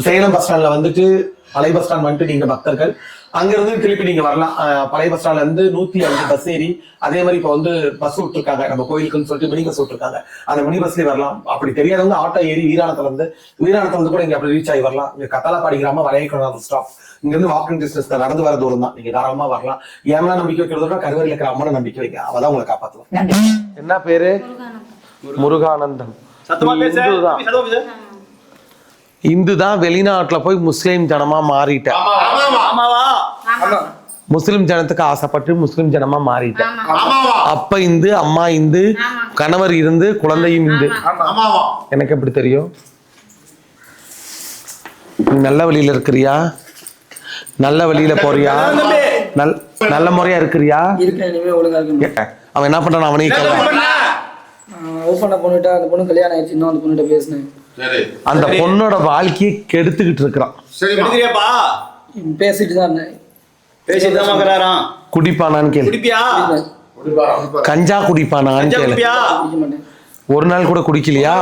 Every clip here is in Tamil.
சேலம் பஸ் ஸ்டாண்ட்ல வந்துட்டு பழைய பஸ் ஸ்டாண்ட் வந்துட்டு நீங்க பக்தர்கள் அங்கிருந்து திருப்பி நீங்க வரலாம். பழைய பஸ் ஸ்டாண்ட்ல இருந்து 105 பஸ் ஏறி அதே மாதிரி இப்ப வந்து பஸ் விட்டுருக்காங்க நம்ம கோயிலுக்குன்னு சொல்லிட்டு மினி பஸ் விட்டுருக்காங்க. அந்த மினி பஸ்லயே வரலாம். அப்படி தெரியாதவங்க ஆட்டோ ஏறி வீராணத்துல இருந்து கூட இங்க அப்படி ரீச் ஆகி வரலாம். இங்க கத்தாலப்பாடி கிராமம் வளையக்குளம் ஸ்டாப் இங்க இருந்து வாக்கிங் டிஸ்டன்ஸ் நடந்து வர தூரம் தான். நீங்க தாராளமா வரலாம். ஏன்னா நம்பிக்கை வைக்கிறதோட கருவறையில் இருக்கிற அம்மனை நம்பிக்கை வைக்க அவதான் உங்களை காப்பாத்துவோம். என்ன பேரு? முருகானந்தம். இந்து தான் வெளிநாட்டுல போய் முஸ்லீம் ஜனமா மாறிட்டேன். முஸ்லிம் ஜனத்துக்கு ஆசைப்பட்டு முஸ்லிம் ஜனமா மாறிட்டேன். அப்ப இந்து, அம்மா இந்து, கணவர் இருந்து, குழந்தையும் இந்து. எனக்கு எப்படி தெரியும்? நல்ல வழியில இருக்கிறியா? நல்ல வழியில போறியா? நல்ல முறையா இருக்கிறியா? அவன் என்ன பண்றான்? அவனையும் அந்த பொண்ணோட வாழ்க்கையை கெடுத்துக்கிட்டு இருக்கிறான். குடிப்பானான்னு கேளு. கஞ்சா குடிப்பானான்னு கேளு. ஒரு நாள் கூட குடிக்கலையா?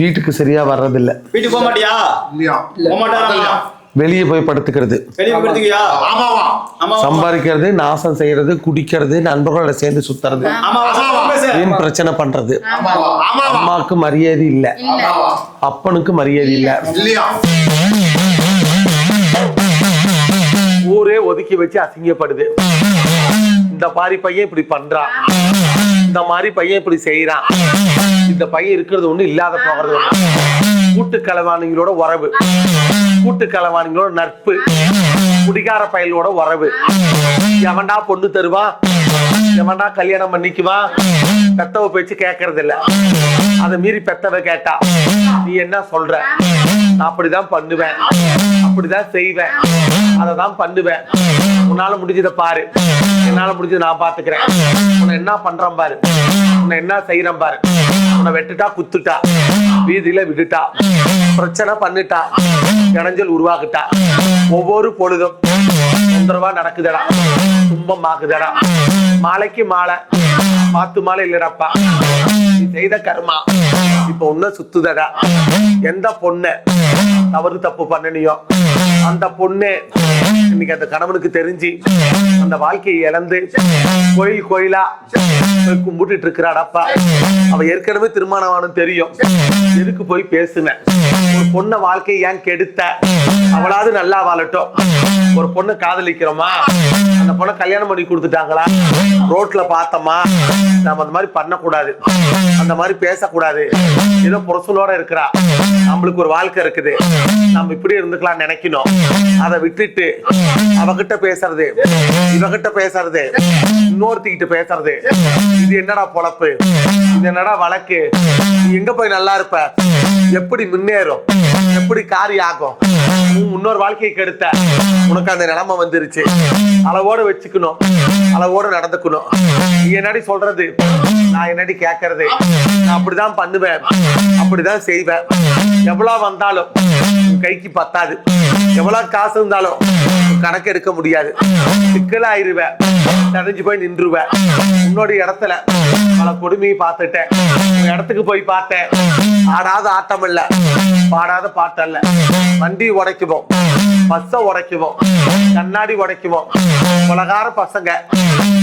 வீட்டுக்கு சரியா வர்றதில்ல. வெளியே போய் படுத்துக்கிறது, சம்பாதிக்கிறது, நாசம் செய்யறது, குடிக்கிறது, நண்பர்களோட சேர்ந்து சுத்துறது, வீண் பிரச்சனை பண்றது. அம்மாவுக்கு மரியாதை இல்ல, அப்பனுக்கு மரியாதை இல்ல, ஊரே ஒதுக்கி வச்சு அசிங்கப்படுது. இந்த மாதிரி பையன் இப்படி பண்றான், இந்த மாதிரி பையன் இப்படி செய்யறான், இந்த பையன் இருக்கிறது ஒண்ணு இல்லாத போகிறது ஒண்ணு. கூட்டு கலவாணிகளோட உறவு, கூட்டு கலவாணிகளோட நட்பு, குடிகார பயலோட உறவு. எவன்டா பொண்ணு தருவா, எவன்டா கல்யாணம் பண்ணிக்குவா, பெத்தவ பேச்சு கேட்கறது இல்ல. அதை மீறி பெத்தவ கேட்டா நீ என்ன சொல்ற? நான் அப்படிதான் பண்ணுவேன், அப்படிதான் செய்வேன், அததான் பண்ணுவேன். உன்னால முடிஞ்சதை பாரு, என்னால முடிஞ்சதை நான் பாத்துக்கிறேன். உன்னை என்ன பண்றேன் பாரு, உன்னை என்ன செய்யறேன் பாரு. உன்னை வெட்டுட்டா குத்துட்டா, வீதியில விட்டுட்டா, பிரச்சனை பண்ணிட்டா, இடைஞ்சல் உருவாக்கிட்டா, ஒவ்வொரு பொழுதும் தொந்தரவா நடக்குதடா, துன்பம் ஆகுதடா. மாலைக்கு மாலை மாத்து மாலை இல்லடப்பா, நீ செய்த கர்மா இப்ப ஒண்ணு சுத்துதடா. எந்த பொண்ணு தவறு தப்பு பண்ணனியோ அந்த பொண்ணு இன்னைக்கு அந்த கணவனுக்கு தெரிஞ்சு அந்த வாழ்க்கையை இழந்து கோயில் கோயிலா கும்பிட்டு இருக்கிறாடப்பா. அவ ஏற்கனவே திருமணமானு தெரியும், எதுக்கு போய் பேசுன? ஒரு பொண்ணை வாழ்க்கையை ஏன் கெடுத்த? அவளாவது நல்லா வாழட்டும். ஒரு பொண்ணு காதலிக்கிறோமா, அந்த பொண்ணை கல்யாணம் பண்ணி கொடுத்துட்டாங்களா, ரோட்ல பார்த்தோமா, நாம அந்த மாதிரி பண்ணக்கூடாது, அந்த மாதிரி பேசக்கூடாது. ஏதோ புரசலோட இருக்கிறா, நம்மளுக்கு ஒரு வாழ்க்கை இருக்குது, நம்ம இப்படி இருந்துக்கலாம் நினைக்கணும். அதை விட்டுட்டு அவகிட்ட பேசுறது, இவகிட்ட பேசுறது, இன்னொருத்திக்கிட்ட பேசுறது, இது என்னடா பொழப்பு, இது என்னடா வழக்கு? நீ எங்க போய் நல்லா இருப்ப? எப்படி முன்னேறும்? எப்படி காரியம் ஆகும்? முன்னொரு வாழ்க்கையை கெடுத்த உனக்கு அந்த நிலைமை வந்துருச்சு. அளவோட வச்சுக்கணும், அளவோட நடந்துக்கணும். நீ என்னடி சொல்றது, நான் என்னடி கேட்கறது? நான் அப்படிதான் பண்ணுவேன், அப்படிதான் செய்வேன். எவ்வளவு வந்தாலும் உன் கைக்கு பத்தாது, எவ்வளவு காசு இருந்தாலும் கணக்கு எடுக்க முடியாது. சிக்கலாயிருவேன், தடைஞ்சு போய் நின்றுவேன். உன்னோட இடத்துல பல கொடுமையை பார்த்துட்டேன். உன் இடத்துக்கு போய் பார்த்தேன், ஆடாத ஆட்டம் இல்ல, பாடாத பாட்டல்ல. வண்டி உடைக்குவோம், பஸ்ஸ உடைக்குவோம், கண்ணாடி உடைக்குவோம். உலகார பசங்க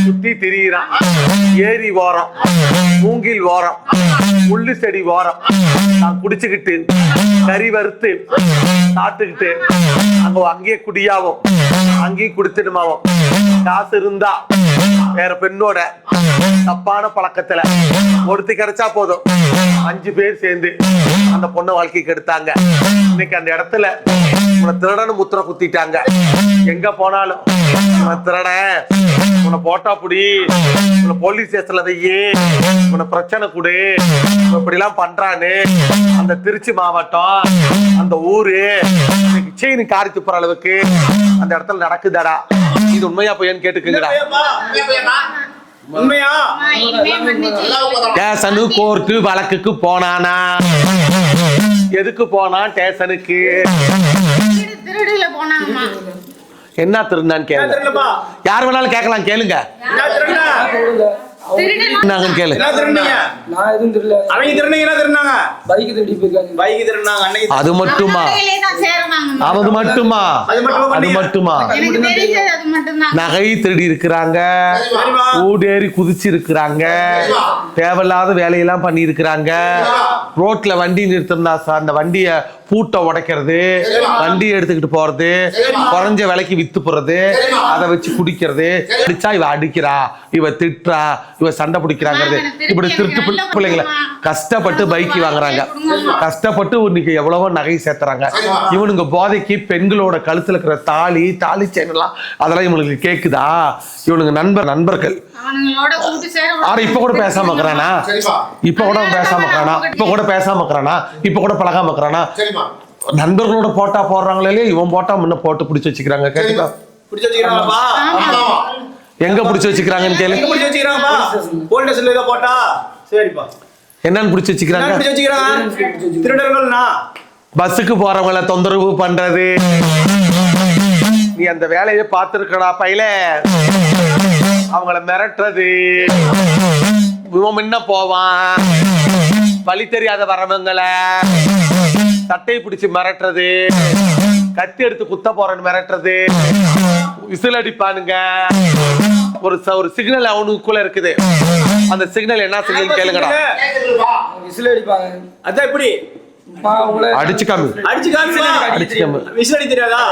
சுத்தி திரியிறான். ஏரி ஓரம், மூங்கில் ஓரம், முள்ளு செடி ஓரம் நான் குடிச்சுக்கிட்டு கறி வறுத்து சாப்பிட்டுக்கிட்டு அங்கேயே குடியாவும் அங்கேயும் குடிச்சிடுமாவும். காசு இருந்தா வேற பெண்ணோட தப்பான பழக்கத்துல ஒருத்தி கிடைச்சா போதும், 5 பேர் சேர்ந்து அந்த பொண்ணை வாழ்க்கைக்கு எடுத்தாங்க. இன்னைக்கு அந்த இடத்துல உன்னை திருடன்னு முத்திர குத்திட்டாங்க. எங்க போனாலும் உன்னை திருட, உன்னை போட்டா புடி, உன்னை போலீஸ் ஸ்டேஷன்ல வையே, உன்னை பிரச்சனை கொடு, இப்படி எல்லாம் பண்றான்னு அந்த திருச்சி மாவட்டம், அந்த ஊரு செயின் காரி துப்புற அளவுக்கு அந்த இடத்துல நடக்குதாடா. இது உண்மையா பையன் கேட்டுக்குங்கடா. ஸ்டேஷனு கோர்ட்டு வழக்குக்கு போனானா? எதுக்கு போனா ஸ்டேஷனுக்கு? என்ன திருந்தான்னு கேளுங்க. யார் வேணாலும் கேட்கலாம், கேளுங்க. என்னங்கன்னு கேளு. என்ன திருடுனீங்க? நான் எதுவும் தெரியல. அவங்க திருடுனீங்க, என்ன திருடுனாங்க? பைக் திருடி போயிருக்காங்க. பைக் திருடுனாங்க அன்னைக்கு. அது மட்டுமா? அது மட்டுமா? அது மட்டுமா? நகை திருடி இருக்கிறாங்க, ஊடேறி குதிச்சு இருக்கிறாங்க, தேவையில்லாத வேலையெல்லாம் பண்ணி இருக்கிறாங்க. ரோட்ல வண்டி நிறுத்திருந்தா சார் அந்த வண்டியை பூட்டை உடைக்கிறது, வண்டியை எடுத்துக்கிட்டு போறது, குறைஞ்ச விலைக்கு வித்து போறது, அதை வச்சு குடிக்கிறது. அடிச்சா இவ அடிக்கிறா, இவ திட்டுறா, இவ சண்டை பிடிக்கிறாங்கிறது. இப்படி திருட்டு பிள்ளைங்களை கஷ்டப்பட்டு பைக் வாங்குறாங்க, கஷ்டப்பட்டு இன்னைக்கு எவ்வளவோ நகை சேர்த்துறாங்க. இவனுங்க போதைக்கு பெண்களோட கழுத்துல இருக்கிற தாலி செயின் எல்லாம் அதெல்லாம் இவனுக்கு கேக்குதா? இவனுங்க நண்பர்கள் இப்ப கூட பேசாம இருக்கிறானா? இப்ப கூட பேசாம இருக்கிறானா? இப்ப கூட பேசாம இருக்கிறானா? இப்ப கூட பழகாம இருக்கிறானா? நண்பர்களோட போட்டா போடுறாங்களே, இவன் போட்டா முன்ன போட்டு பிடிச்சு வச்சுக்கிறாங்க. கேட்டுக்கா, பிடிச்சு வச்சுக்கிறாங்கப்பா. எங்க பிடிச்சு வச்சுக்கிறாங்கன்னு கேளு. பிடிச்சு வச்சுக்கிறாங்கப்பா, போலீஸ் ஸ்டேஷன்ல போட்டா. சரிப்பா, என்னன்னு பிடிச்சு வச்சுக்கிறாங்க? பிடிச்சு வச்சுக்கிறாங்க திருடர்கள்னா. பஸ்ஸுக்கு போறவங்கள தொந்தரவு பண்றது. நீ அந்த வேலையை பார்த்திருக்கடா பையில. அவங்கள மிரட்டுறது, இவன் முன்ன போவான், வழி தெரியாத வரவங்களை சட்டையை பிடிச்சு மிரட்டுறது, கத்தி எடுத்து குத்த போறேன்னு மிரட்டுறது, விசில் அடிப்பானுங்க. ஒரு சிக்னல் அவனுக்குள்ள இருக்குது. அந்த சிக்னல் என்ன சிக்னல் கேளுங்கடா. விசில் அடிப்பாங்க. அதான் எப்படி அடிச்சு காமி, அடிச்சு காமி, அடிச்சு காமி. விசில் அடி தெரியாதா?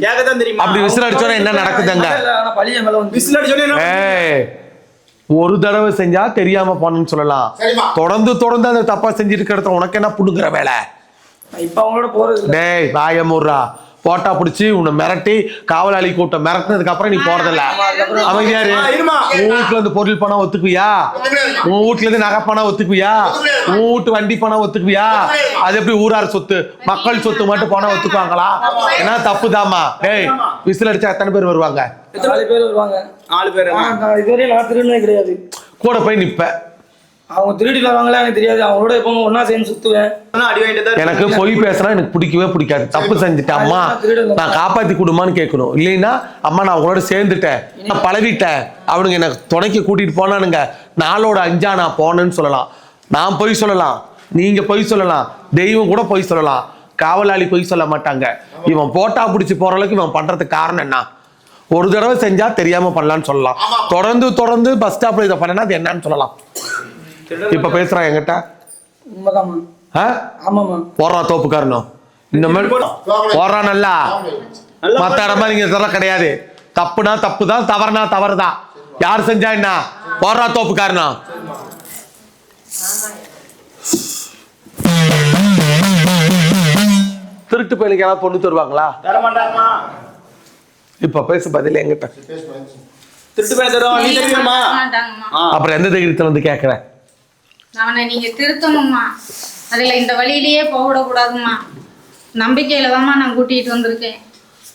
கேட்கதான் தெரியுமா? அப்படி விசில் அடிச்சோன்னா என்ன நடக்குதுங்க? விசில் அடிச்சோன்னா ஒரு தடவை செஞ்சா தெரியாம போனன்னு சொல்லலாம். தொடர்ந்து அந்த தப்பா செஞ்சிட்டு இருக்கிறத உனக்கு என்ன புடுங்குற வேலை? இப்ப அவங்களோட போறது. டேய் வாயமுறா, போட்டா பிடிச்சி உன்னை மிரட்டி காவலாளி கூட்டம் மிரட்டினதுக்கு அப்புறம் நீ போறதில்ல. அவன் யாரு? உன் வீட்டுல இருந்து பொருள் பணம் ஒத்துக்குவியா? உன் வீட்டுல இருந்து நகை பணம் ஒத்துக்குவியா? உன் வீட்டு வண்டி பணம் ஒத்துக்குவியா? அது எப்படி ஊரார் சொத்து, மக்கள் சொத்து மட்டும் பணம் ஒத்துக்குவாங்களா? ஏன்னா தப்புதாமா. டேய் விசில் அடிச்சா எத்தனை பேர் வருவாங்க? 4 பேர் வருவாங்க. 4 பேர். இதுவரையும் நான் திருடுனே கிடையாது. கூட போய் நிப்ப. அவங்க திருடி வருவாங்களா எனக்கு தெரியாது. அவங்களோட எப்பவும் ஒன்னா சேர்ந்து சுத்துவேன். எனக்கு பொய் பேசுனா எனக்கு பிடிக்கவே பிடிக்காது. தப்பு செஞ்சுட்டேன் அம்மா, நான் காப்பாத்தி கொடுமான்னு கேட்கணும். இல்லைன்னா அம்மா நான் அவங்களோட சேர்ந்துட்டேன், நான் பழகிட்டேன், அவனுங்க எனக்கு துணைக்கு கூட்டிட்டு போனானுங்க, நாளோட 5 நான் போனேன்னு சொல்லலாம். நான் பொய் சொல்லலாம், நீங்க பொய் சொல்லலாம், தெய்வம் கூட பொய் சொல்லலாம், காவலாளி பொய் சொல்ல மாட்டாங்க. இவன் போட்டா பிடிச்சி போற அளவுக்கு இவன் பண்றதுக்கு காரணம் என்ன? ஒரு தடவை செஞ்சா தெரியாம பண்ணலான்னு சொல்லலாம். தொடர்ந்து பஸ் ஸ்டாப்ல இதை பண்ணனா அது என்னன்னு சொல்லலாம். இப்ப பேசுறான் என்கிட்ட. போடுறா தோப்புக்காரனும் இந்த மாதிரி போடுறான். நல்லா மத்த இடமா நீங்க இதெல்லாம் கிடையாது. தப்புனா தப்பு தான், தவறுனா தவறு தான். யார் செஞ்சா என்ன? போடுறா தோப்புக்காரனும். திருட்டு பயிலுக்கு யாராவது பொண்ணு தருவாங்களா? இப்ப பேச பதில் என்கிட்ட. அப்புறம் எந்த தைரியத்துல வந்து கேக்குறேன்? அவனை நீங்க திருத்தணும்மா, அதுல இந்த வழியிலேயே போகக்கூடாதுமா. நம்பிக்கையில தான்மா நான் கூட்டிட்டு வந்திருக்கேன்.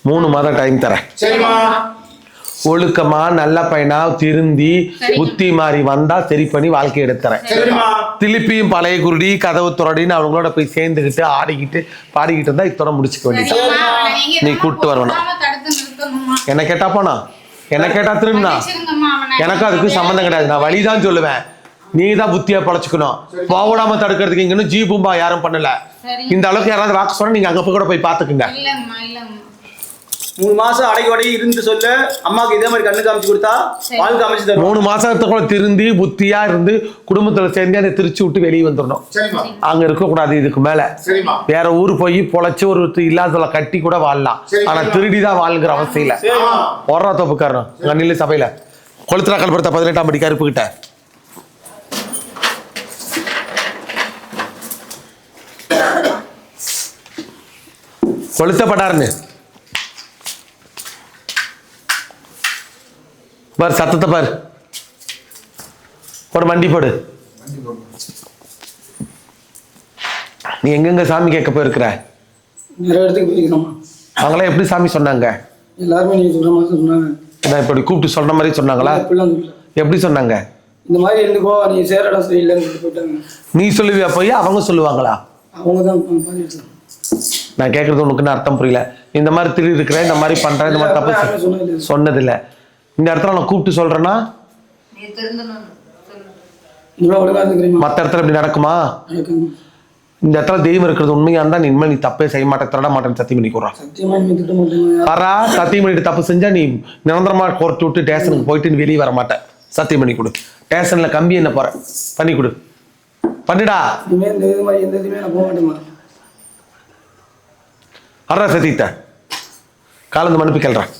3 மாதம் டைம் தரேன். ஒழுக்கமா நல்ல பையனா திருந்தி புத்தி மாறி வந்தா சரி பண்ணி வாழ்க்கை எடுத்துறேன். திருப்பியும் பழைய குருடி கதவு துறடின்னு அவங்களோட போய் சேர்ந்துக்கிட்டு ஆடிக்கிட்டு பாடிக்கிட்டு இருந்தா இத்தோட முடிச்சுக்க வேண்டியது. நீ கூப்பிட்டு வரணும். என்ன கேட்டா போனா, என்ன கேட்டா திரும்பினா எனக்கு அதுக்கு சம்மந்தம் கிடையாது. நான் வழிதான் சொல்லுவேன், நீ தான் புத்தியா பழச்சுக்கணும். போடாம தடுக்கிறதுக்கு இங்கன்னு ஜீ பூம்பா யாரும் பண்ணல. இந்த அளவுக்கு யாராவது வாக்கு சொன்னா நீங்க அங்க கூட போய் பாத்துக்குங்க. 3 மாசம் அடைக்கு இருந்து சொல்ல அம்மாக்கு இதே மாதிரி கண்ணு காமிச்சு கொடுத்தா வாழ்க்கை அமைச்சு தரும். 3 மாசத்துக்குள்ள திருந்தி புத்தியா இருந்து குடும்பத்துல சேர்ந்து அதை திருச்சி விட்டு வெளியே வந்துடணும். அங்க இருக்க கூடாது. இதுக்கு மேல வேற ஊரு போய் பொழைச்சு ஒரு இல்லாதல கட்டி கூட வாழலாம். ஆனா திருடிதான் வாழ்கிற அவசியம் இல்ல. ஒரா தோப்புக்காரன் கண்ணில சபையில கொளுத்துறா கல்புரத்த 18ஆம் படி கருப்பு கிட்ட கொளுத்தப்பட்டாருன்னு பாரு, சத்தத்தை பாரு, ஒரு வண்டி போடு. நீ எங்கெங்க சாமி கேட்க போயிருக்கிற? நிறைய இடத்துக்கு போயிருக்கோம். அவங்களாம் எப்படி சாமி சொன்னாங்க? எல்லாருமே நீங்க சொல்ற மாதிரி சொன்னாங்க. நான் இப்படி கூப்பிட்டு சொல்ற மாதிரி சொன்னாங்களா? எப்படி சொன்னாங்க? இந்த மாதிரி இருந்துக்கோ, நீ சேர இடம் சரியில்லைன்னு போயிட்டாங்க. நீ சொல்லுவியா போய்? அவங்க சொல்லுவாங்களா? அவங்க தான். நான் கேட்கறது உனக்குன்னு அர்த்தம் புரியல. இந்த மாதிரி திரு இருக்கிறேன், இந்த மாதிரி பண்றேன், இந்த மாதிரி தப்பு சொன்னதில்லை. இந்த இடத்துல நான் கூப்பிட்டு சொல்றேன்னா இனிமே ஒழுங்கா இருந்துக்கிறேம்மா. மற்ற இடத்துல இப்படி நடக்குமா? நடக்குங்க. இந்த இடத்துல தெய்வம் இருக்கிறது உண்மையா இருந்தா நீ இனிமேல் நீ தப்பே செய்ய மாட்டேன், திருட மாட்டேன்னு சத்தியம் பண்ணி கூறான். சத்தியமா இனிமே திட்ட மாட்டேங்க. வரா சத்தியம் பண்ணிட்டு தப்பு செஞ்சா நீ நிரந்தரமா கோர்த்து விட்டு ஸ்டேஷனுக்கு போயிட்டு நீ வெளியே வர மாட்டேன். சத்தியம் பண்ணி கொடு. ஸ்டேஷன்ல கம்பி என்ன போற பண்ணி கொடு. பண்ணிடா. இனிமே இந்த இது மாதிரி எந்த இதுவுமே நான் போக மாட்டேம்மா. அறா சத்தியத்தை காலந்து மனுப்பி கேள்றான்.